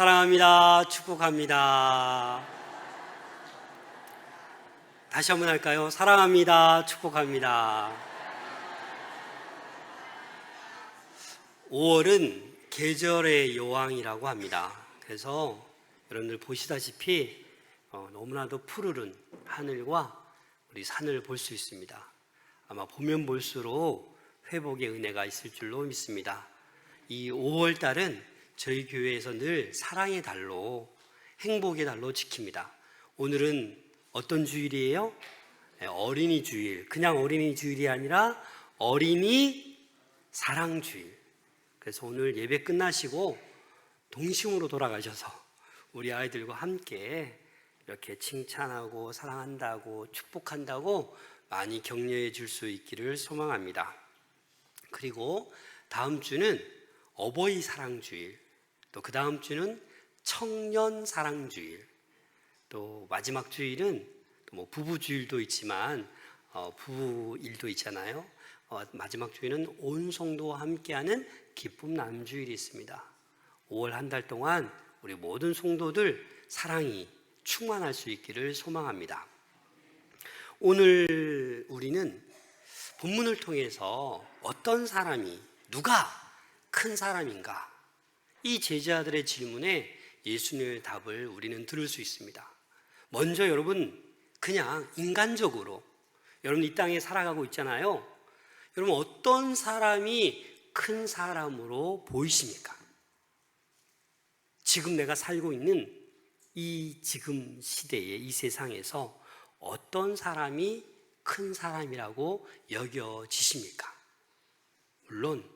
사랑합니다. 축복합니다. 다시 한번 할까요? 사랑합니다. 축복합니다. 5월은 계절의 여왕이라고 합니다. 그래서 여러분들 보시다시피 너무나도 푸르른 하늘과 우리 산을 볼 수 있습니다. 아마 보면 볼수록 회복의 은혜가 있을 줄로 믿습니다. 이 5월 달은 저희 교회에서 늘 사랑의 달로, 행복의 달로 지킵니다. 오늘은 어떤 주일이에요? 어린이 주일. 그냥 어린이 주일이 아니라 어린이 사랑 주일. 그래서 오늘 예배 끝나시고 동심으로 돌아가셔서 우리 아이들과 함께 이렇게 칭찬하고 사랑한다고 축복한다고 많이 격려해 줄 수 있기를 소망합니다. 그리고 다음 주는 어버이 사랑주일, 또 그 다음 주는 청년 사랑주일, 또 마지막 주일은 또 부부주일도 있지만 부부일도 있잖아요. 마지막 주일은 온 성도와 함께하는 기쁨 나눔주일이 있습니다. 5월 한 달 동안 우리 모든 성도들 사랑이 충만할 수 있기를 소망합니다. 오늘 우리는 본문을 통해서 어떤 사람이, 누가 큰 사람인가? 이 제자들의 질문에 예수님의 답을 우리는 들을 수 있습니다. 먼저 여러분, 그냥 인간적으로 여러분 이 땅에 살아가고 있잖아요. 여러분 어떤 사람이 큰 사람으로 보이십니까? 지금 내가 살고 있는 이 지금 시대에, 이 세상에서 어떤 사람이 큰 사람이라고 여겨지십니까? 물론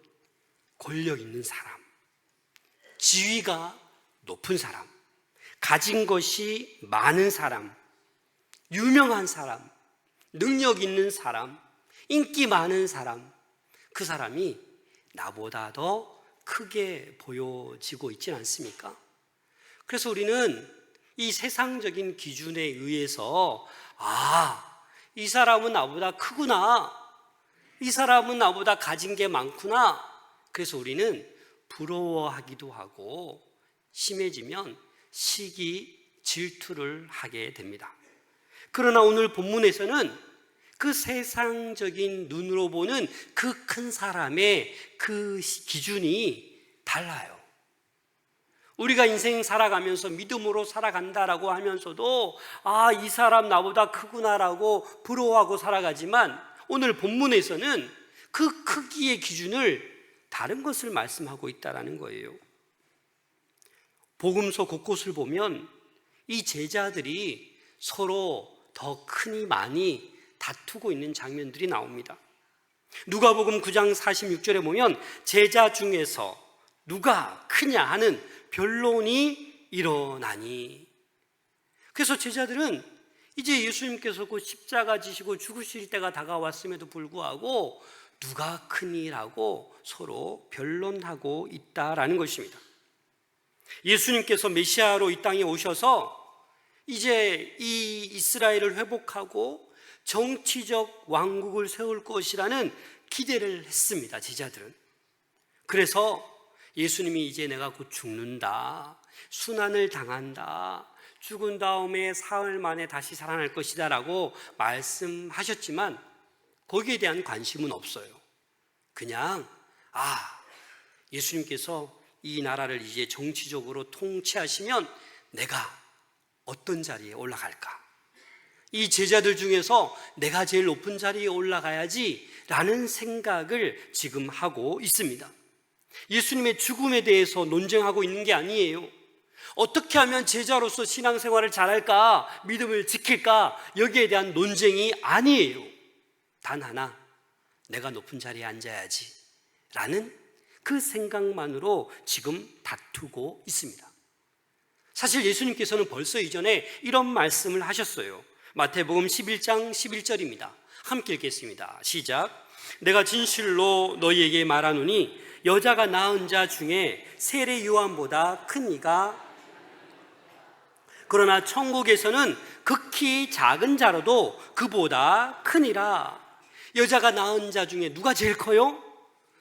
권력 있는 사람, 지위가 높은 사람, 가진 것이 많은 사람, 유명한 사람, 능력 있는 사람, 인기 많은 사람, 그 사람이 나보다 더 크게 보여지고 있지는 않습니까? 그래서 우리는 이 세상적인 기준에 의해서 이 사람은 나보다 크구나, 이 사람은 나보다 가진 게 많구나, 그래서 우리는 부러워하기도 하고 심해지면 시기, 질투를 하게 됩니다. 그러나 오늘 본문에서는 그 세상적인 눈으로 보는 그 큰 사람의 그 기준이 달라요. 우리가 인생 살아가면서 믿음으로 살아간다라고 하면서도 이 사람 나보다 크구나라고 부러워하고 살아가지만 오늘 본문에서는 그 크기의 기준을 다른 것을 말씀하고 있다는 거예요. 복음서 곳곳을 보면 이 제자들이 서로 더 크니 많이 다투고 있는 장면들이 나옵니다. 누가복음 9장 46절에 보면 제자 중에서 누가 크냐 하는 변론이 일어나니, 그래서 제자들은 이제 예수님께서 그 십자가 지시고 죽으실 때가 다가왔음에도 불구하고 누가 크니라고 서로 변론하고 있다라는 것입니다. 예수님께서 메시아로 이 땅에 오셔서 이제 이 이스라엘을 회복하고 정치적 왕국을 세울 것이라는 기대를 했습니다, 제자들은. 그래서 예수님이 이제 내가 곧 죽는다, 순환을 당한다, 죽은 다음에 사흘 만에 다시 살아날 것이다 라고 말씀하셨지만 거기에 대한 관심은 없어요. 그냥 예수님께서 이 나라를 이제 정치적으로 통치하시면 내가 어떤 자리에 올라갈까? 이 제자들 중에서 내가 제일 높은 자리에 올라가야지 라는 생각을 지금 하고 있습니다. 예수님의 죽음에 대해서 논쟁하고 있는 게 아니에요. 어떻게 하면 제자로서 신앙생활을 잘할까, 믿음을 지킬까, 여기에 대한 논쟁이 아니에요. 단 하나, 내가 높은 자리에 앉아야지 라는 그 생각만으로 지금 다투고 있습니다. 사실 예수님께서는 벌써 이전에 이런 말씀을 하셨어요. 마태복음 11장 11절입니다. 함께 읽겠습니다. 시작. 내가 진실로 너희에게 말하노니 여자가 낳은 자 중에 세례 요한보다 큰 이가, 그러나 천국에서는 극히 작은 자로도 그보다 크니라. 여자가 낳은 자 중에 누가 제일 커요?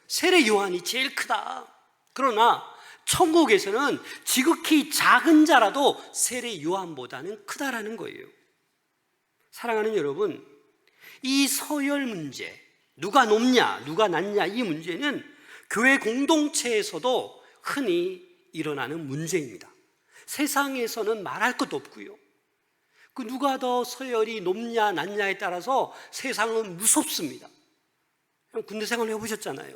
세례 요한이 제일 크다. 그러나 천국에서는 지극히 작은 자라도 세례 요한보다는 크다라는 거예요. 사랑하는 여러분, 이 서열 문제, 누가 높냐 누가 낮냐, 이 문제는 교회 공동체에서도 흔히 일어나는 문제입니다. 세상에서는 말할 것도 없고요, 그 누가 더 서열이 높냐 낮냐에 따라서 세상은 무섭습니다. 군대 생활 해보셨잖아요.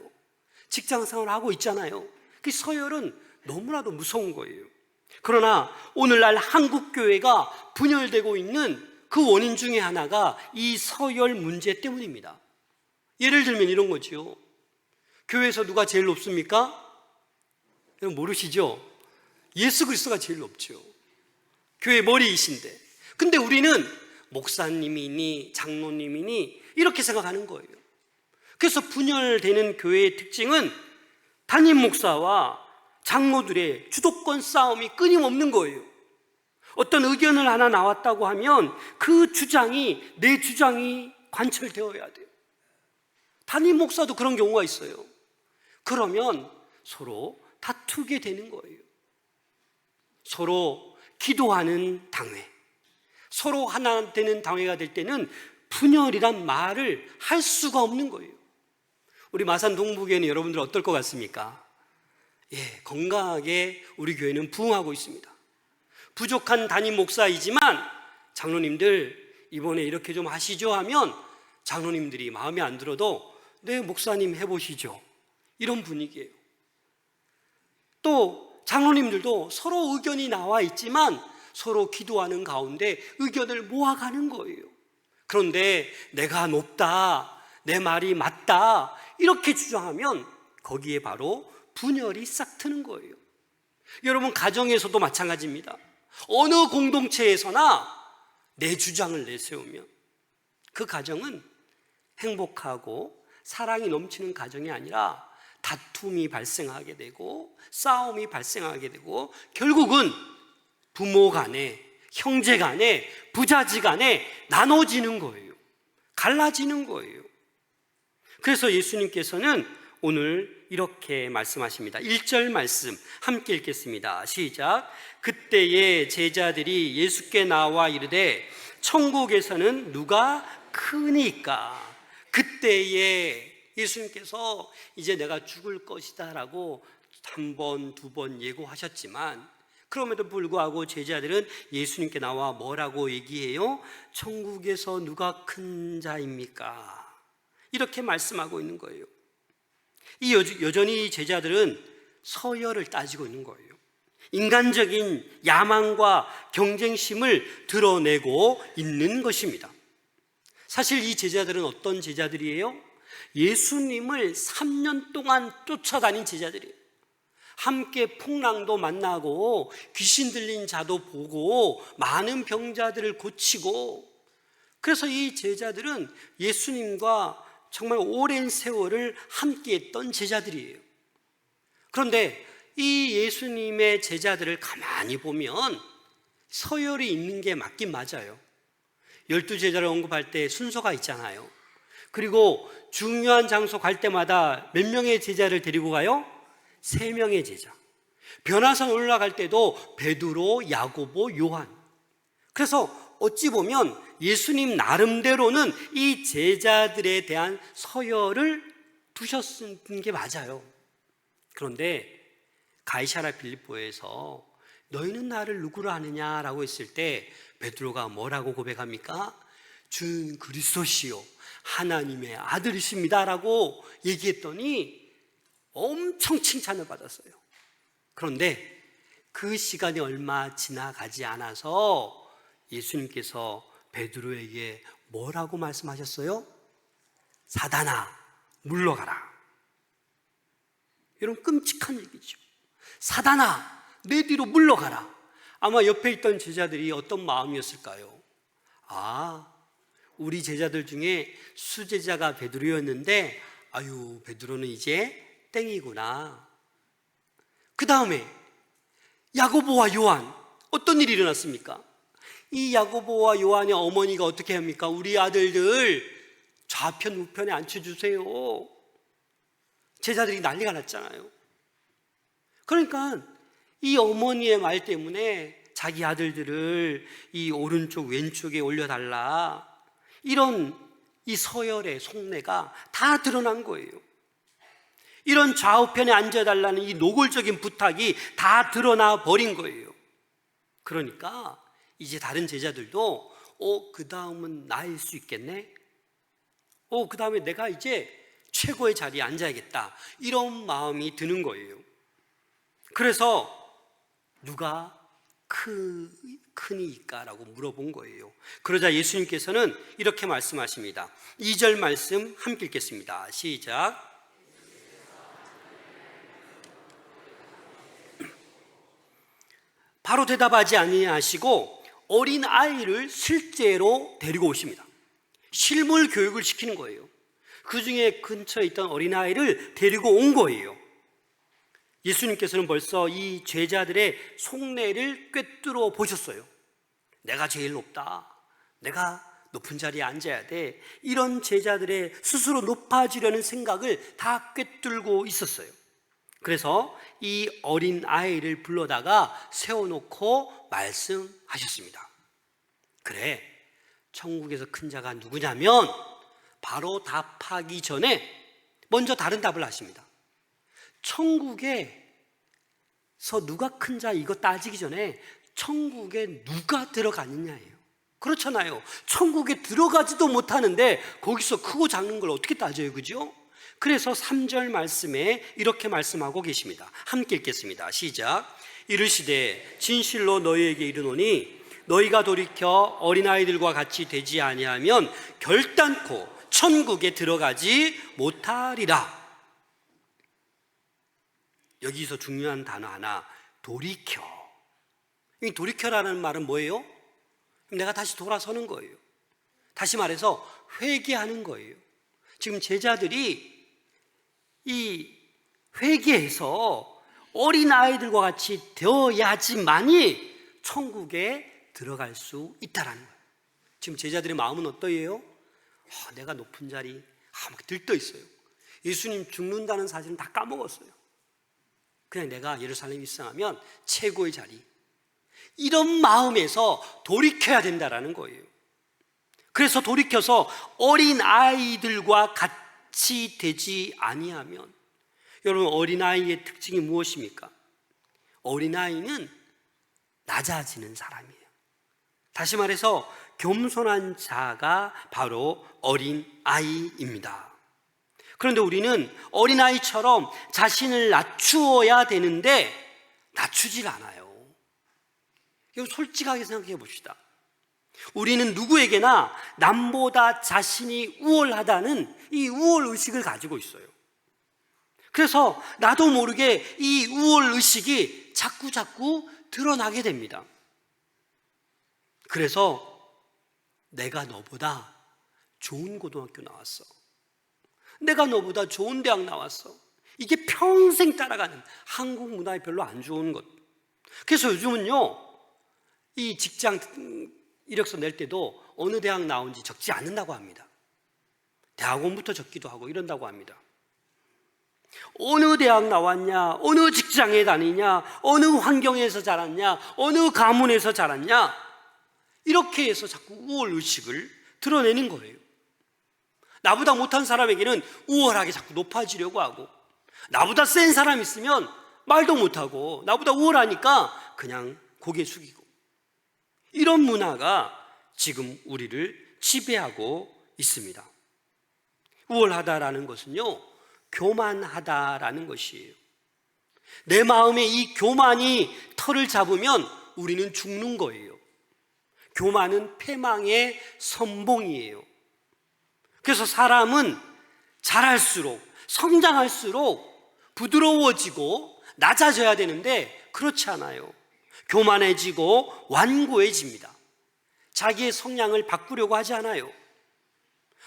직장 생활 하고 있잖아요. 그 서열은 너무나도 무서운 거예요. 그러나 오늘날 한국 교회가 분열되고 있는 그 원인 중에 하나가 이 서열 문제 때문입니다. 예를 들면 이런 거죠. 교회에서 누가 제일 높습니까? 여러분 모르시죠? 예수 그리스도가 제일 높죠. 교회 머리이신데, 근데 우리는 목사님이니 장로님이니 이렇게 생각하는 거예요. 그래서 분열되는 교회의 특징은 담임 목사와 장로들의 주도권 싸움이 끊임없는 거예요. 어떤 의견을 하나 나왔다고 하면 그 주장이 내 주장이 관철되어야 돼요. 담임 목사도 그런 경우가 있어요. 그러면 서로 다투게 되는 거예요. 서로 기도하는 당회, 서로 하나 되는 당회가 될 때는 분열이란 말을 할 수가 없는 거예요. 우리 마산 동부교회는 여러분들 어떨 것 같습니까? 건강하게 우리 교회는 부흥하고 있습니다. 부족한 담임 목사이지만 장로님들 이번에 이렇게 좀 하시죠 하면 장로님들이 마음에 안 들어도 네 목사님 해보시죠, 이런 분위기예요. 또 장로님들도 서로 의견이 나와 있지만 서로 기도하는 가운데 의견을 모아가는 거예요. 그런데 내가 높다, 내 말이 맞다 이렇게 주장하면 거기에 바로 분열이 싹 트는 거예요. 여러분 가정에서도 마찬가지입니다. 어느 공동체에서나 내 주장을 내세우면 그 가정은 행복하고 사랑이 넘치는 가정이 아니라 다툼이 발생하게 되고 싸움이 발생하게 되고 결국은 부모 간에, 형제 간에, 부자지 간에 나눠지는 거예요. 갈라지는 거예요. 그래서 예수님께서는 오늘 이렇게 말씀하십니다. 1절 말씀 함께 읽겠습니다. 시작. 그때에 제자들이 예수께 나와 이르되 천국에서는 누가 크니까. 그때에 예수님께서 이제 내가 죽을 것이다 라고 한 번, 두 번 예고하셨지만 그럼에도 불구하고 제자들은 예수님께 나와 뭐라고 얘기해요? 천국에서 누가 큰 자입니까? 이렇게 말씀하고 있는 거예요. 여전히 제자들은 서열을 따지고 있는 거예요. 인간적인 야망과 경쟁심을 드러내고 있는 것입니다. 사실 이 제자들은 어떤 제자들이에요? 예수님을 3년 동안 쫓아다닌 제자들이에요. 함께 풍랑도 만나고 귀신 들린 자도 보고 많은 병자들을 고치고, 그래서 이 제자들은 예수님과 정말 오랜 세월을 함께 했던 제자들이에요. 그런데 이 예수님의 제자들을 가만히 보면 서열이 있는 게 맞긴 맞아요. 12제자를 언급할 때 순서가 있잖아요. 그리고 중요한 장소 갈 때마다 몇 명의 제자를 데리고 가요? 3명의 제자. 변화산 올라갈 때도 베드로, 야고보, 요한. 그래서 어찌 보면 예수님 나름대로는 이 제자들에 대한 서열을 두셨은 게 맞아요. 그런데 가이사랴 빌립보에서 너희는 나를 누구로 아느냐라고 했을 때 베드로가 뭐라고 고백합니까? 주는 그리스도시요 하나님의 아들이십니다 라고 얘기했더니 엄청 칭찬을 받았어요. 그런데 그 시간이 얼마 지나가지 않아서 예수님께서 베드로에게 뭐라고 말씀하셨어요? 사단아 물러가라. 여러분 끔찍한 얘기죠. 사단아 내 뒤로 물러가라. 아마 옆에 있던 제자들이 어떤 마음이었을까요? 우리 제자들 중에 수제자가 베드로였는데 아유 베드로는 이제 땡이구나. 그 다음에 야고보와 요한, 어떤 일이 일어났습니까? 이 야고보와 요한의 어머니가 어떻게 합니까? 우리 아들들 좌편 우편에 앉혀주세요. 제자들이 난리가 났잖아요. 그러니까 이 어머니의 말 때문에 자기 아들들을 이 오른쪽 왼쪽에 올려달라, 이런 이 서열의 속내가 다 드러난 거예요. 이런 좌우편에 앉아달라는 이 노골적인 부탁이 다 드러나 버린 거예요. 그러니까 이제 다른 제자들도 그 다음은 나일 수 있겠네, 그 다음에 내가 이제 최고의 자리에 앉아야겠다, 이런 마음이 드는 거예요. 그래서 누가 크니까라고 물어본 거예요. 그러자 예수님께서는 이렇게 말씀하십니다. 2절 말씀 함께 읽겠습니다. 시작. 바로 대답하지 아니하시고 어린 아이를 실제로 데리고 오십니다. 실물 교육을 시키는 거예요. 그 중에 근처에 있던 어린 아이를 데리고 온 거예요. 예수님께서는 벌써 이 제자들의 속내를 꿰뚫어 보셨어요. 내가 제일 높다, 내가 높은 자리에 앉아야 돼, 이런 제자들의 스스로 높아지려는 생각을 다 꿰뚫고 있었어요. 그래서 이 어린 아이를 불러다가 세워놓고 말씀하셨습니다. 그래, 천국에서 큰 자가 누구냐면 바로 답하기 전에 먼저 다른 답을 하십니다. 천국에서 누가 큰 자 이거 따지기 전에 천국에 누가 들어가느냐예요. 그렇잖아요. 천국에 들어가지도 못하는데 거기서 크고 작은 걸 어떻게 따져요, 그죠? 그래서 3절 말씀에 이렇게 말씀하고 계십니다. 함께 읽겠습니다. 시작. 이르시되 진실로 너희에게 이르노니 너희가 돌이켜 어린아이들과 같이 되지 아니하면 결단코 천국에 들어가지 못하리라. 여기서 중요한 단어 하나, 돌이켜. 이 돌이켜라는 말은 뭐예요? 내가 다시 돌아서는 거예요. 다시 말해서 회개하는 거예요. 지금 제자들이 이 회개해서 어린아이들과 같이 되어야지만이 천국에 들어갈 수 있다라는 거예요. 지금 제자들의 마음은 어떠해요? 내가 높은 자리 막 들떠 있어요. 예수님 죽는다는 사실은 다 까먹었어요. 그냥 내가 예루살렘에 입성하면 최고의 자리, 이런 마음에서 돌이켜야 된다라는 거예요. 그래서 돌이켜서 어린아이들과 같이 되지 아니하면, 여러분 어린아이의 특징이 무엇입니까? 어린아이는 낮아지는 사람이에요. 다시 말해서 겸손한 자가 바로 어린아이입니다. 그런데 우리는 어린아이처럼 자신을 낮추어야 되는데 낮추질 않아요. 이거 솔직하게 생각해 봅시다. 우리는 누구에게나 남보다 자신이 우월하다는 이 우월의식을 가지고 있어요. 그래서 나도 모르게 이 우월의식이 자꾸 드러나게 됩니다. 그래서 내가 너보다 좋은 고등학교 나왔어, 내가 너보다 좋은 대학 나왔어, 이게 평생 따라가는 한국 문화에 별로 안 좋은 것. 그래서 요즘은요, 이 직장 이력서 낼 때도 어느 대학 나온지 적지 않는다고 합니다. 대학원부터 적기도 하고 이런다고 합니다. 어느 대학 나왔냐, 어느 직장에 다니냐, 어느 환경에서 자랐냐, 어느 가문에서 자랐냐, 이렇게 해서 자꾸 우월의식을 드러내는 거예요. 나보다 못한 사람에게는 우월하게 자꾸 높아지려고 하고, 나보다 센 사람 있으면 말도 못하고 나보다 우월하니까 그냥 고개 숙이고, 이런 문화가 지금 우리를 지배하고 있습니다. 우월하다라는 것은요, 교만하다라는 것이에요. 내 마음에 이 교만이 털을 잡으면 우리는 죽는 거예요. 교만은 패망의 선봉이에요. 그래서 사람은 자랄수록, 성장할수록 부드러워지고 낮아져야 되는데 그렇지 않아요. 교만해지고 완고해집니다. 자기의 성향을 바꾸려고 하지 않아요.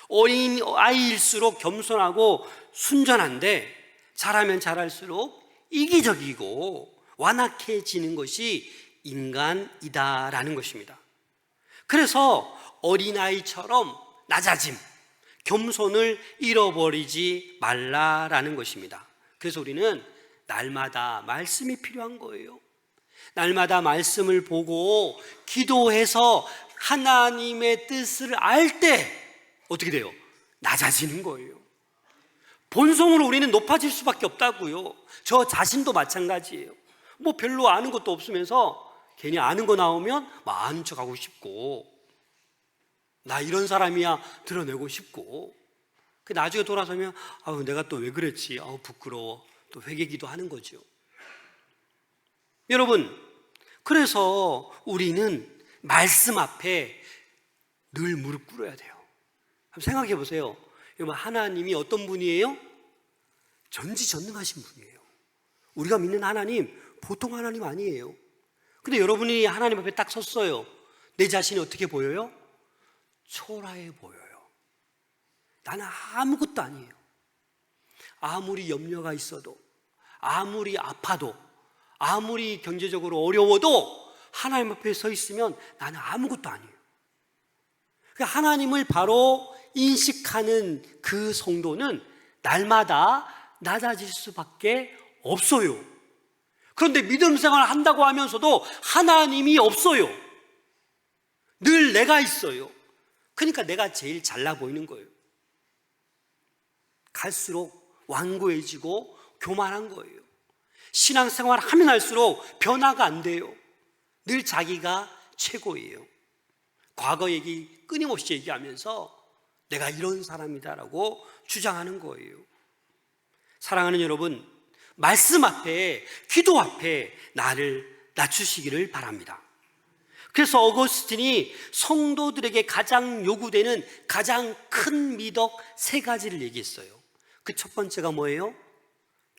어린 아이일수록 겸손하고 순전한데 자라면 자랄수록 이기적이고 완악해지는 것이 인간이다라는 것입니다. 그래서 어린아이처럼 낮아짐, 겸손을 잃어버리지 말라라는 것입니다. 그래서 우리는 날마다 말씀이 필요한 거예요. 날마다 말씀을 보고 기도해서 하나님의 뜻을 알 때 어떻게 돼요? 낮아지는 거예요. 본성으로 우리는 높아질 수밖에 없다고요. 저 자신도 마찬가지예요. 뭐 별로 아는 것도 없으면서 괜히 아는 거 나오면 막 아는 척하고 싶고, 나 이런 사람이야 드러내고 싶고, 나중에 돌아서면 내가 또 왜 그랬지, 부끄러워, 또 회개기도 하는 거죠. 여러분, 그래서 우리는 말씀 앞에 늘 무릎 꿇어야 돼요. 한번 생각해 보세요. 여러분, 하나님이 어떤 분이에요? 전지전능하신 분이에요. 우리가 믿는 하나님 보통 하나님 아니에요. 근데 여러분이 하나님 앞에 딱 섰어요. 내 자신이 어떻게 보여요? 초라해 보여요. 나는 아무것도 아니에요. 아무리 염려가 있어도, 아무리 아파도, 아무리 경제적으로 어려워도 하나님 앞에 서 있으면 나는 아무것도 아니에요. 하나님을 바로 인식하는 그 성도는 날마다 낮아질 수밖에 없어요. 그런데 믿음 생활을 한다고 하면서도 하나님이 없어요. 늘 내가 있어요. 그러니까 내가 제일 잘나 보이는 거예요. 갈수록 완고해지고 교만한 거예요. 신앙생활 하면 할수록 변화가 안 돼요. 늘 자기가 최고예요. 과거 얘기 끊임없이 얘기하면서 내가 이런 사람이다라고 주장하는 거예요. 사랑하는 여러분, 말씀 앞에, 기도 앞에 나를 낮추시기를 바랍니다. 그래서 어거스틴이 성도들에게 가장 요구되는 가장 큰 미덕 3가지를 얘기했어요. 그 첫 번째가 뭐예요?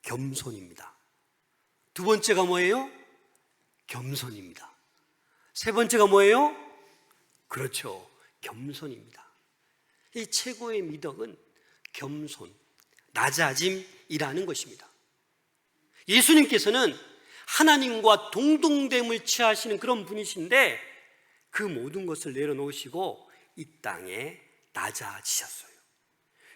겸손입니다. 두 번째가 뭐예요? 겸손입니다. 세 번째가 뭐예요? 그렇죠, 겸손입니다. 이 최고의 미덕은 겸손, 낮아짐이라는 것입니다. 예수님께서는 하나님과 동등됨을 취하시는 그런 분이신데 그 모든 것을 내려놓으시고 이 땅에 낮아지셨어요.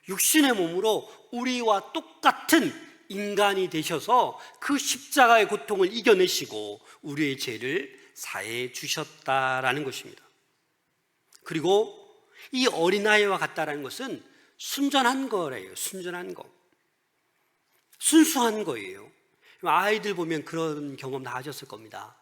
육신의 몸으로 우리와 똑같은 인간이 되셔서 그 십자가의 고통을 이겨내시고 우리의 죄를 사해 주셨다라는 것입니다. 그리고 이 어린아이와 같다라는 것은 순전한 거래요. 순전한 거, 순수한 거예요. 아이들 보면 그런 경험 다 하셨을 겁니다.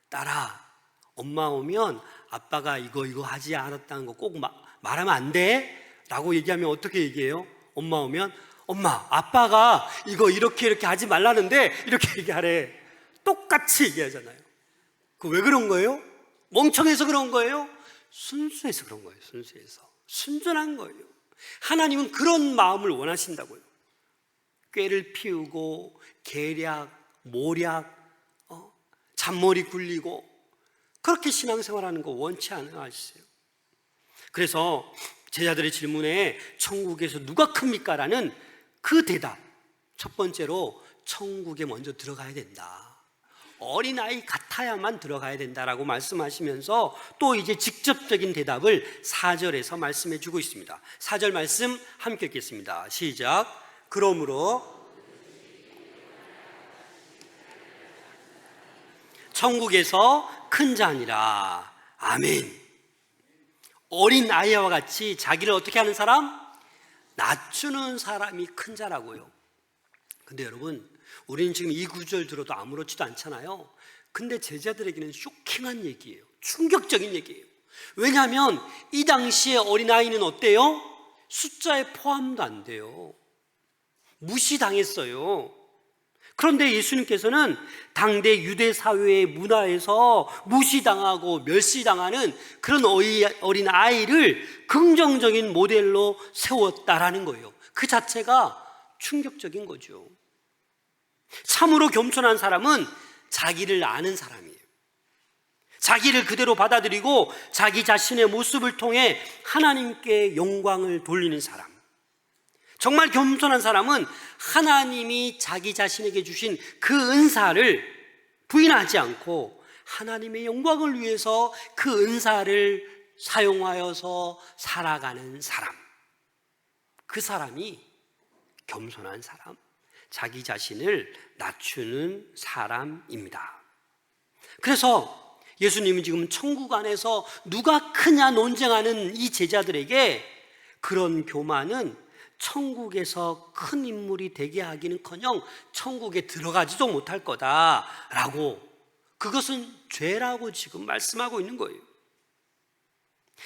딸아, 엄마 오면 아빠가 이거 하지 않았다는 거 꼭 말하면 안 돼? 라고 얘기하면 어떻게 얘기해요? 엄마 오면 엄마, 아빠가 이거 이렇게 하지 말라는데 이렇게 얘기하래. 똑같이 얘기하잖아요. 그 왜 그런 거예요? 멍청해서 그런 거예요? 순수해서 그런 거예요. 순수해서 순전한 거예요. 하나님은 그런 마음을 원하신다고요. 꾀를 피우고 계략, 모략, 잔머리 굴리고 그렇게 신앙생활하는 거 원치 않으세요. 그래서 제자들의 질문에 천국에서 누가 큽니까? 라는 그 대답, 첫 번째로 천국에 먼저 들어가야 된다. 어린아이 같아야만 들어가야 된다라고 말씀하시면서 또 이제 직접적인 대답을 4절에서 말씀해 주고 있습니다. 4절 말씀 함께 읽겠습니다. 시작. 그러므로 천국에서 큰 자니라. 아멘. 어린아이와 같이 자기를 어떻게 하는 사람? 낮추는 사람이 큰 자라고요. 근데 여러분, 우리는 지금 이 구절 들어도 아무렇지도 않잖아요. 근데 제자들에게는 쇼킹한 얘기예요. 충격적인 얘기예요. 왜냐하면 이 당시에 어린아이는 어때요? 숫자에 포함도 안 돼요. 무시당했어요. 그런데 예수님께서는 당대 유대 사회의 문화에서 무시당하고 멸시당하는 그런 어린 아이를 긍정적인 모델로 세웠다라는 거예요. 그 자체가 충격적인 거죠. 참으로 겸손한 사람은 자기를 아는 사람이에요. 자기를 그대로 받아들이고 자기 자신의 모습을 통해 하나님께 영광을 돌리는 사람. 정말 겸손한 사람은 하나님이 자기 자신에게 주신 그 은사를 부인하지 않고 하나님의 영광을 위해서 그 은사를 사용하여서 살아가는 사람. 그 사람이 겸손한 사람, 자기 자신을 낮추는 사람입니다. 그래서 예수님은 지금 천국 안에서 누가 크냐 논쟁하는 이 제자들에게 그런 교만은 천국에서 큰 인물이 되게 하기는커녕 천국에 들어가지도 못할 거다라고, 그것은 죄라고 지금 말씀하고 있는 거예요.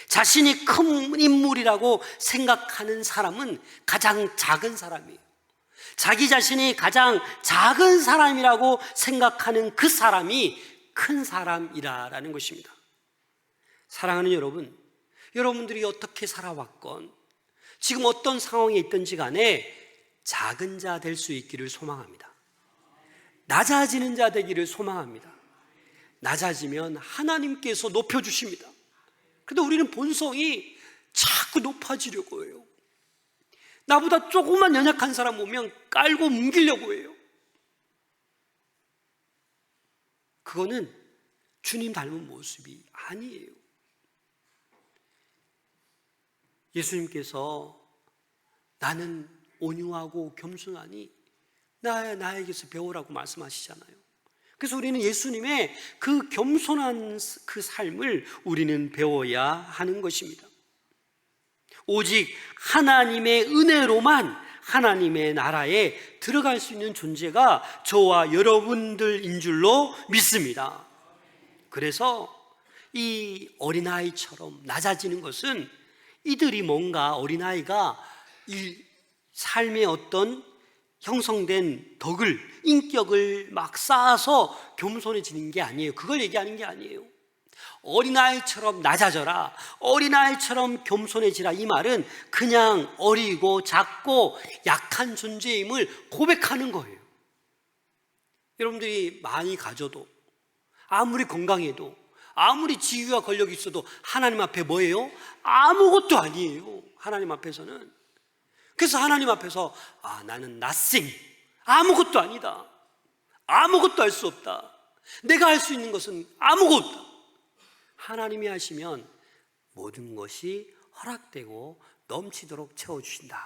자신이 큰 인물이라고 생각하는 사람은 가장 작은 사람이에요. 자기 자신이 가장 작은 사람이라고 생각하는 그 사람이 큰 사람이라는 것입니다. 사랑하는 여러분, 여러분들이 어떻게 살아왔건 지금 어떤 상황에 있든지 간에 작은 자 될 수 있기를 소망합니다. 낮아지는 자 되기를 소망합니다. 낮아지면 하나님께서 높여주십니다. 그런데 우리는 본성이 자꾸 높아지려고 해요. 나보다 조금만 연약한 사람 보면 깔고 뭉기려고 해요. 그거는 주님 닮은 모습이 아니에요. 예수님께서 나는 온유하고 겸손하니 나에게서 배우라고 말씀하시잖아요. 그래서 우리는 예수님의 그 겸손한 그 삶을 우리는 배워야 하는 것입니다. 오직 하나님의 은혜로만 하나님의 나라에 들어갈 수 있는 존재가 저와 여러분들인 줄로 믿습니다. 그래서 이 어린아이처럼 낮아지는 것은 이들이 뭔가 어린아이가 이 삶의 어떤 형성된 덕을, 인격을 막 쌓아서 겸손해지는 게 아니에요. 그걸 얘기하는 게 아니에요. 어린아이처럼 낮아져라, 어린아이처럼 겸손해지라, 이 말은 그냥 어리고 작고 약한 존재임을 고백하는 거예요. 여러분들이 많이 가져도, 아무리 건강해도, 아무리 지위와 권력이 있어도 하나님 앞에 뭐예요? 아무것도 아니에요. 하나님 앞에서는. 그래서 하나님 앞에서 나는 nothing, 아무것도 아니다, 아무것도 할 수 없다, 내가 할 수 있는 것은 아무것도 없다. 하나님이 하시면 모든 것이 허락되고 넘치도록 채워주신다.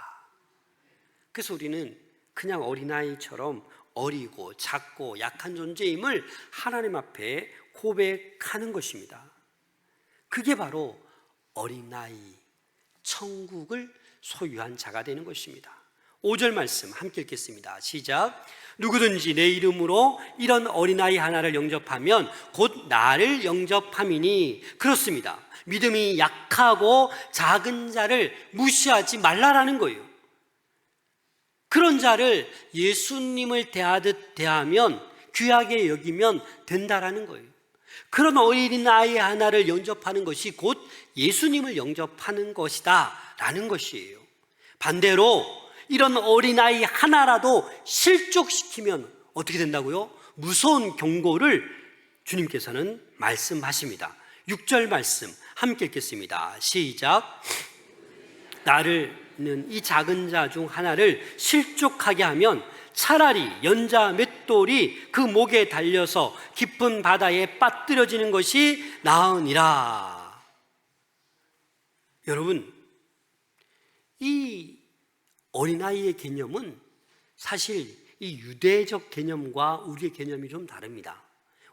그래서 우리는 그냥 어린아이처럼 어리고 작고 약한 존재임을 하나님 앞에 고백하는 것입니다. 그게 바로 어린아이, 천국을 소유한 자가 되는 것입니다. 5절 말씀 함께 읽겠습니다. 시작. 누구든지 내 이름으로 이런 어린아이 하나를 영접하면 곧 나를 영접함이니. 그렇습니다. 믿음이 약하고 작은 자를 무시하지 말라라는 거예요. 그런 자를 예수님을 대하듯 대하면, 귀하게 여기면 된다라는 거예요. 그런 어린아이 하나를 영접하는 것이 곧 예수님을 영접하는 것이다 라는 것이에요. 반대로 이런 어린아이 하나라도 실족시키면 어떻게 된다고요? 무서운 경고를 주님께서는 말씀하십니다. 6절 말씀 함께 읽겠습니다. 시작. 나는 이 작은 자 중 하나를 실족하게 하면 차라리 연자 맷돌이 그 목에 달려서 깊은 바다에 빠뜨려지는 것이 나으니라. 여러분, 이 어린아이의 개념은 사실 이 유대적 개념과 우리의 개념이 좀 다릅니다.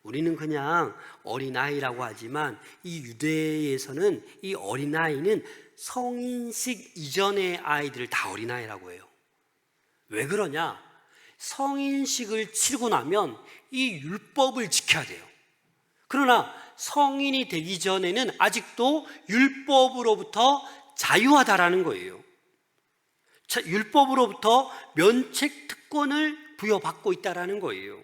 우리는 그냥 어린아이라고 하지만 이 유대에서는 이 어린아이는 성인식 이전의 아이들을 다 어린아이라고 해요. 왜 그러냐? 성인식을 치르고 나면 이 율법을 지켜야 돼요. 그러나 성인이 되기 전에는 아직도 율법으로부터 자유하다라는 거예요. 율법으로부터 면책 특권을 부여받고 있다라는 거예요.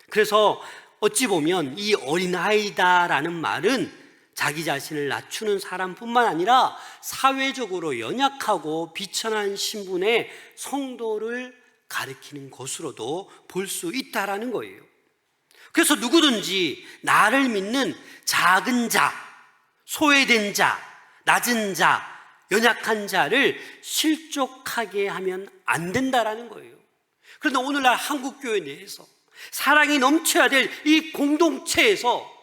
그래서 어찌 보면 이 어린아이다라는 말은 자기 자신을 낮추는 사람뿐만 아니라 사회적으로 연약하고 비천한 신분의 성도를 가리키는 것으로도 볼 수 있다라는 거예요. 그래서 누구든지 나를 믿는 작은 자, 소외된 자, 낮은 자, 연약한 자를 실족하게 하면 안 된다라는 거예요. 그런데 오늘날 한국교회 내에서 사랑이 넘쳐야 될 이 공동체에서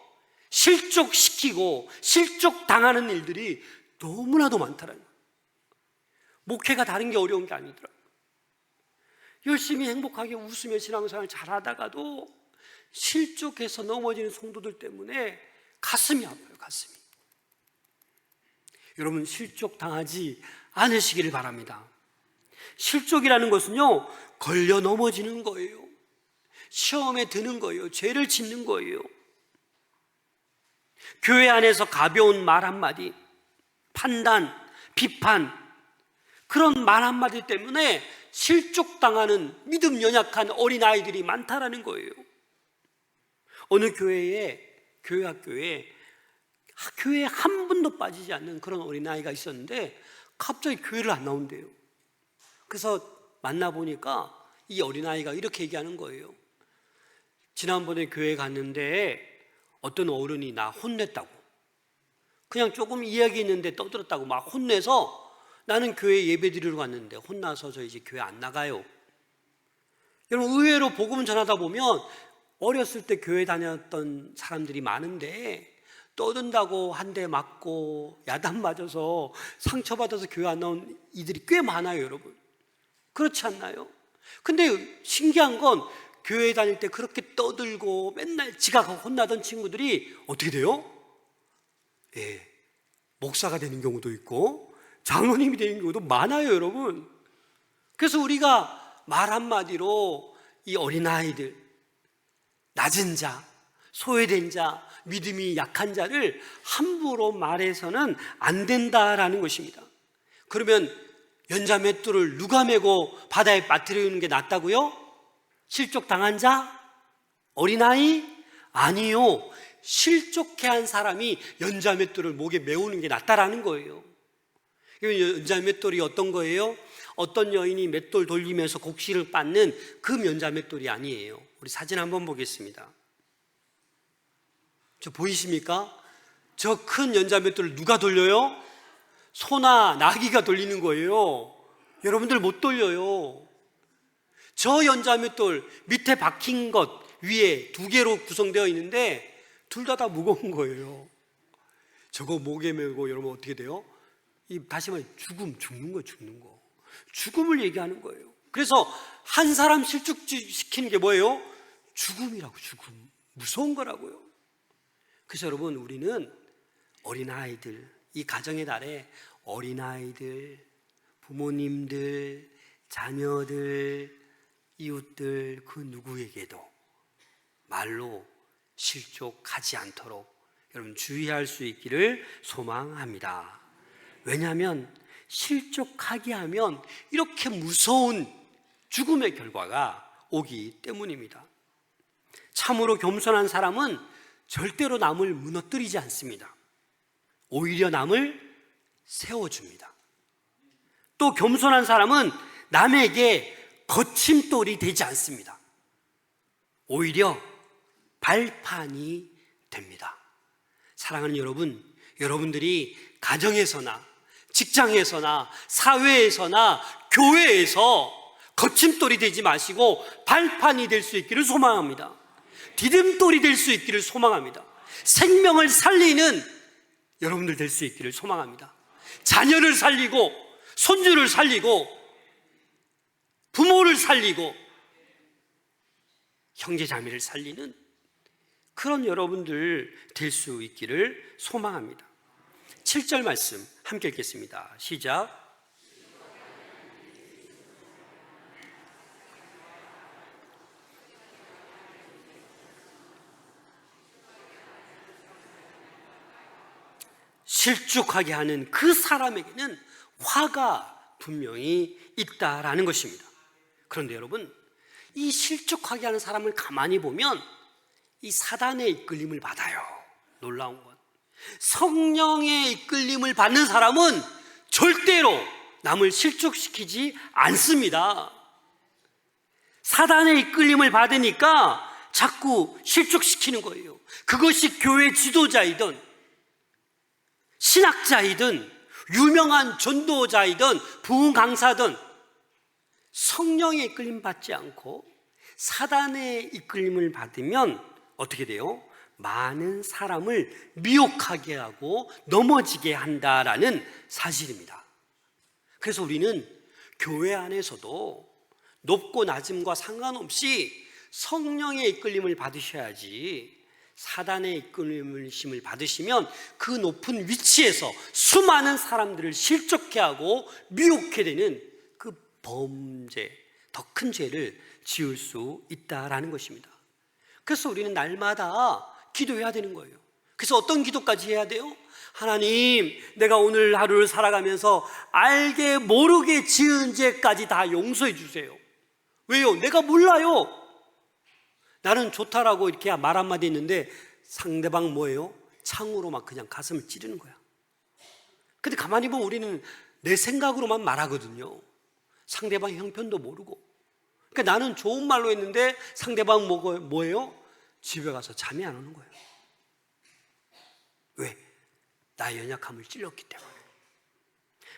실족시키고 실족당하는 일들이 너무나도 많다라는 거예요. 목회가 다른 게 어려운 게 아니더라고요. 열심히 행복하게 웃으며 신앙생활 잘하다가도 실족해서 넘어지는 성도들 때문에 가슴이 아파요. 가슴이. 여러분, 실족당하지 않으시기를 바랍니다. 실족이라는 것은요, 걸려 넘어지는 거예요. 시험에 드는 거예요. 죄를 짓는 거예요. 교회 안에서 가벼운 말 한마디, 판단, 비판, 그런 말 한마디 때문에 실족당하는 믿음 연약한 어린아이들이 많다라는 거예요. 어느 교회 학교에 교회에 한 분도 빠지지 않는 그런 어린아이가 있었는데 갑자기 교회를 안 나온대요. 그래서 만나보니까 이 어린아이가 이렇게 얘기하는 거예요. 지난번에 교회 갔는데 어떤 어른이 나 혼냈다고, 그냥 조금 이야기했는데 떠들었다고 막 혼내서 나는 교회 예배 드리러 갔는데 혼나서 저 이제 교회 안 나가요. 여러분, 의외로 복음 전하다 보면 어렸을 때 교회 다녔던 사람들이 많은데 떠든다고 한 대 맞고 야단 맞아서 상처받아서 교회 안 나온 이들이 꽤 많아요. 여러분, 그렇지 않나요? 근데 신기한 건 교회 다닐 때 그렇게 떠들고 맨날 지각하고 혼나던 친구들이 어떻게 돼요? 예, 목사가 되는 경우도 있고 장로님이 되는 경우도 많아요. 여러분, 그래서 우리가 말 한마디로 이 어린아이들, 낮은 자, 소외된 자, 믿음이 약한 자를 함부로 말해서는 안 된다라는 것입니다. 그러면 연자 맷돌을 누가 메고 바다에 빠뜨리는 게 낫다고요? 실족당한 자? 어린아이? 아니요. 실족해 한 사람이 연자 맷돌을 목에 메우는 게 낫다라는 거예요. 연자 맷돌이 어떤 거예요? 어떤 여인이 맷돌 돌리면서 곡식을 빻는 그 연자 맷돌이 아니에요. 우리 사진 한번 보겠습니다. 저 보이십니까? 저 큰 연자 맷돌을 누가 돌려요? 소나 나귀가 돌리는 거예요. 여러분들 못 돌려요. 저 연자 맷돌 밑에 박힌 것 위에 두 개로 구성되어 있는데 둘 다 무거운 거예요. 저거 목에 메고 여러분 어떻게 돼요? 다시 말해 죽는 거예요. 죽는 거. 죽음을 얘기하는 거예요. 그래서 한 사람 실족시키는 게 뭐예요? 죽음이라고. 죽음. 무서운 거라고요. 그래서 여러분, 우리는 어린아이들, 이 가정의 달에 어린아이들, 부모님들, 자녀들, 이웃들, 그 누구에게도 말로 실족하지 않도록 여러분 주의할 수 있기를 소망합니다. 왜냐하면 실족하게 하면 이렇게 무서운 죽음의 결과가 오기 때문입니다. 참으로 겸손한 사람은 절대로 남을 무너뜨리지 않습니다. 오히려 남을 세워줍니다. 또 겸손한 사람은 남에게 거침돌이 되지 않습니다. 오히려 발판이 됩니다. 사랑하는 여러분, 여러분들이 가정에서나 직장에서나 사회에서나 교회에서 거침돌이 되지 마시고 발판이 될 수 있기를 소망합니다. 디딤돌이 될 수 있기를 소망합니다. 생명을 살리는 여러분들 될 수 있기를 소망합니다. 자녀를 살리고 손주를 살리고 부모를 살리고 형제자매를 살리는 그런 여러분들 될 수 있기를 소망합니다. 7절 말씀 함께 읽겠습니다. 시작. 실족하게 하는 그 사람에게는 화가 분명히 있다라는 것입니다. 그런데 여러분, 이 실족하게 하는 사람을 가만히 보면 이 사단의 이끌림을 받아요. 놀라운 건 성령의 이끌림을 받는 사람은 절대로 남을 실족시키지 않습니다. 사단의 이끌림을 받으니까 자꾸 실족시키는 거예요. 그것이 교회 지도자이든 신학자이든 유명한 전도자이든 부흥 강사든 성령의 이끌림 받지 않고 사단의 이끌림을 받으면 어떻게 돼요? 많은 사람을 미혹하게 하고 넘어지게 한다라는 사실입니다. 그래서 우리는 교회 안에서도 높고 낮음과 상관없이 성령의 이끌림을 받으셔야지, 사단의 이끌림을 받으시면 그 높은 위치에서 수많은 사람들을 실족해 하고 미혹해 되는 그 범죄, 더 큰 죄를 지을 수 있다라는 것입니다. 그래서 우리는 날마다 기도해야 되는 거예요. 그래서 어떤 기도까지 해야 돼요? 하나님, 내가 오늘 하루를 살아가면서 알게 모르게 지은 죄까지 다 용서해 주세요. 왜요? 내가 몰라요. 나는 좋다라고 이렇게 말 한마디 했는데 상대방 뭐예요? 창으로 막 그냥 가슴을 찌르는 거야. 근데 가만히 보면 우리는 내 생각으로만 말하거든요. 상대방 형편도 모르고. 그러니까 나는 좋은 말로 했는데 상대방 뭐예요? 집에 가서 잠이 안 오는 거예요. 왜? 나의 연약함을 찔렀기 때문에.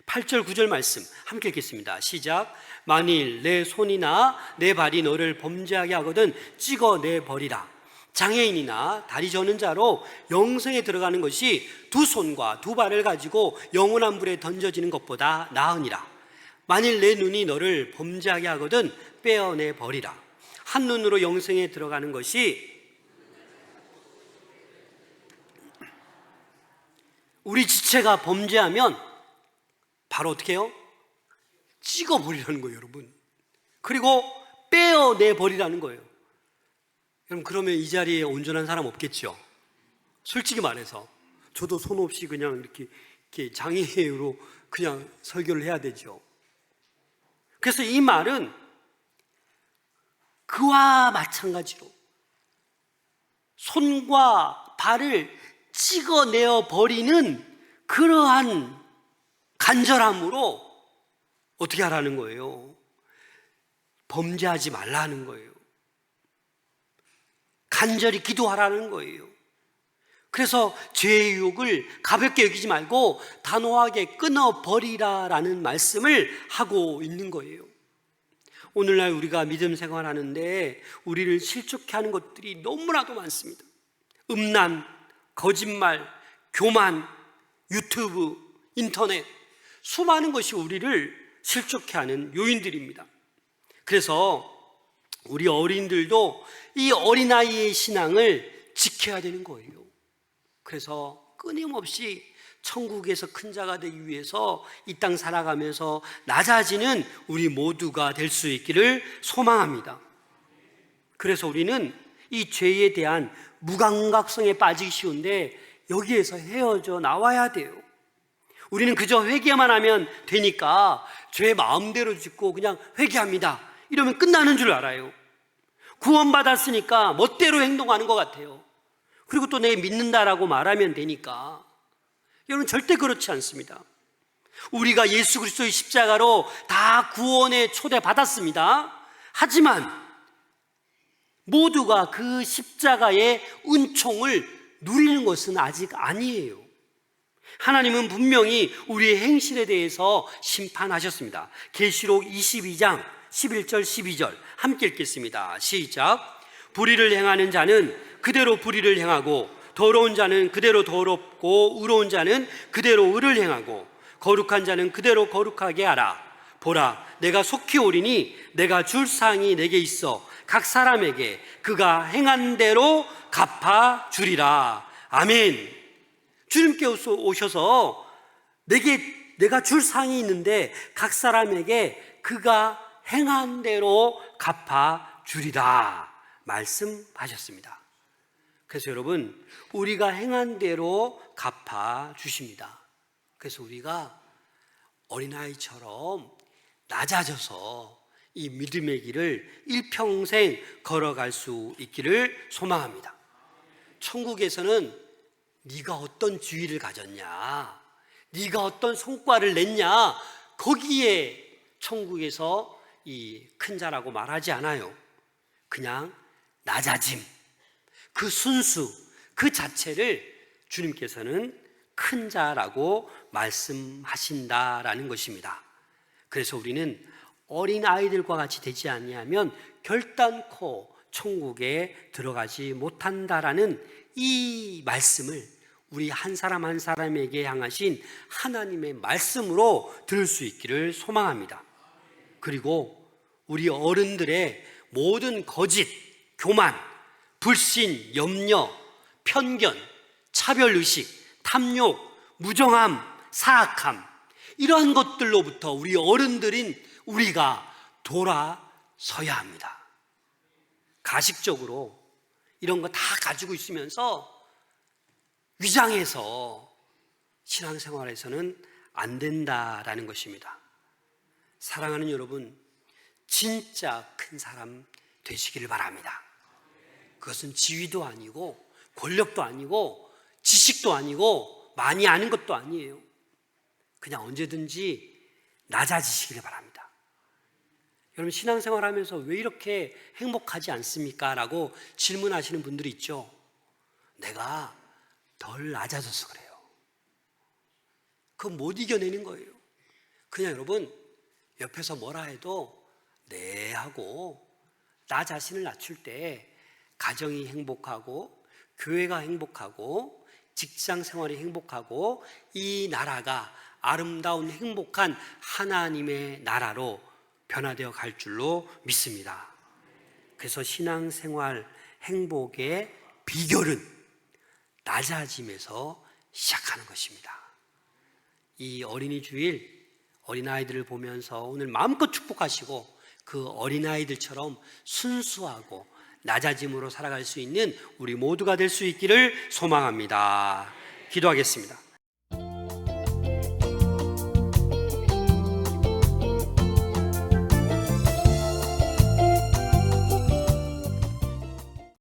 8절 9절 말씀 함께 읽겠습니다. 시작. 만일 내 손이나 내 발이 너를 범죄하게 하거든 찍어내버리라. 장애인이나 다리 저는 자로 영생에 들어가는 것이 두 손과 두 발을 가지고 영원한 불에 던져지는 것보다 나으니라. 만일 내 눈이 너를 범죄하게 하거든 빼어내버리라. 한 눈으로 영생에 들어가는 것이, 우리 지체가 범죄하면 바로 어떻게 해요? 찍어버리라는 거예요, 여러분. 그리고 빼어내버리라는 거예요. 여러분, 그러면 이 자리에 온전한 사람 없겠죠? 솔직히 말해서 저도 손 없이 그냥 이렇게 장애로 그냥 설교를 해야 되죠. 그래서 이 말은 그와 마찬가지로 손과 발을 찍어내어 버리는 그러한 간절함으로 어떻게 하라는 거예요? 범죄하지 말라는 거예요. 간절히 기도하라는 거예요. 그래서 죄의 유혹을 가볍게 여기지 말고 단호하게 끊어버리라라는 말씀을 하고 있는 거예요. 오늘날 우리가 믿음 생활하는데 우리를 실족해 하는 것들이 너무나도 많습니다. 음란, 거짓말, 교만, 유튜브, 인터넷, 수많은 것이 우리를 실족해 하는 요인들입니다. 그래서 우리 어린들도 이 어린아이의 신앙을 지켜야 되는 거예요. 그래서 끊임없이 천국에서 큰 자가 되기 위해서 이 땅 살아가면서 낮아지는 우리 모두가 될 수 있기를 소망합니다. 그래서 우리는 이 죄에 대한 무감각성에 빠지기 쉬운데 여기에서 헤어져 나와야 돼요. 우리는 그저 회개만 하면 되니까 죄 마음대로 짓고 그냥 회개합니다, 이러면 끝나는 줄 알아요. 구원받았으니까 멋대로 행동하는 것 같아요. 그리고 또 내 믿는다라고 말하면 되니까. 여러분, 절대 그렇지 않습니다. 우리가 예수 그리스도의 십자가로 다 구원에 초대받았습니다. 하지만 모두가 그 십자가의 은총을 누리는 것은 아직 아니에요. 하나님은 분명히 우리의 행실에 대해서 심판하셨습니다. 계시록 22장 11절 12절 함께 읽겠습니다. 시작. 불의를 행하는 자는 그대로 불의를 행하고 더러운 자는 그대로 더럽고 의로운 자는 그대로 의를 행하고 거룩한 자는 그대로 거룩하게 하라. 보라, 내가 속히 오리니 내가 줄 상이 내게 있어 각 사람에게 그가 행한 대로 갚아주리라. 아멘. 주님께서 오셔서 내가 줄 상이 있는데 각 사람에게 그가 행한 대로 갚아주리라 말씀하셨습니다. 그래서 여러분, 우리가 행한 대로 갚아주십니다. 그래서 우리가 어린아이처럼 낮아져서 이 믿음의 길을 일평생 걸어갈 수 있기를 소망합니다. 천국에서는 네가 어떤 지위를 가졌냐, 네가 어떤 성과를 냈냐, 거기에 천국에서 이 큰 자라고 말하지 않아요. 그냥 낮아짐, 그 순수, 그 자체를 주님께서는 큰 자라고 말씀하신다라는 것입니다. 그래서 우리는 어린 아이들과 같이 되지 아니하면 결단코 천국에 들어가지 못한다라는 이 말씀을 우리 한 사람 한 사람에게 향하신 하나님의 말씀으로 들을 수 있기를 소망합니다. 그리고 우리 어른들의 모든 거짓, 교만, 불신, 염려, 편견, 차별의식, 탐욕, 무정함, 사악함, 이러한 것들로부터 우리 어른들인 우리가 돌아서야 합니다. 가식적으로 이런 거 다 가지고 있으면서 위장해서 신앙생활에서는 안 된다라는 것입니다. 사랑하는 여러분, 진짜 큰 사람 되시기를 바랍니다. 그것은 지위도 아니고 권력도 아니고 지식도 아니고 많이 아는 것도 아니에요. 그냥 언제든지 낮아지시기를 바랍니다. 여러분, 신앙생활 하면서 왜 이렇게 행복하지 않습니까? 라고 질문하시는 분들이 있죠. 내가 덜 낮아져서 그래요. 그거 못 이겨내는 거예요. 그냥 여러분, 옆에서 뭐라 해도 네 하고 나 자신을 낮출 때 가정이 행복하고 교회가 행복하고 직장 생활이 행복하고 이 나라가 아름다운 행복한 하나님의 나라로 변화되어 갈 줄로 믿습니다. 그래서 신앙생활 행복의 비결은 낮아짐에서 시작하는 것입니다. 이 어린이 주일 어린아이들을 보면서 오늘 마음껏 축복하시고 그 어린아이들처럼 순수하고 낮아짐으로 살아갈 수 있는 우리 모두가 될 수 있기를 소망합니다. 기도하겠습니다.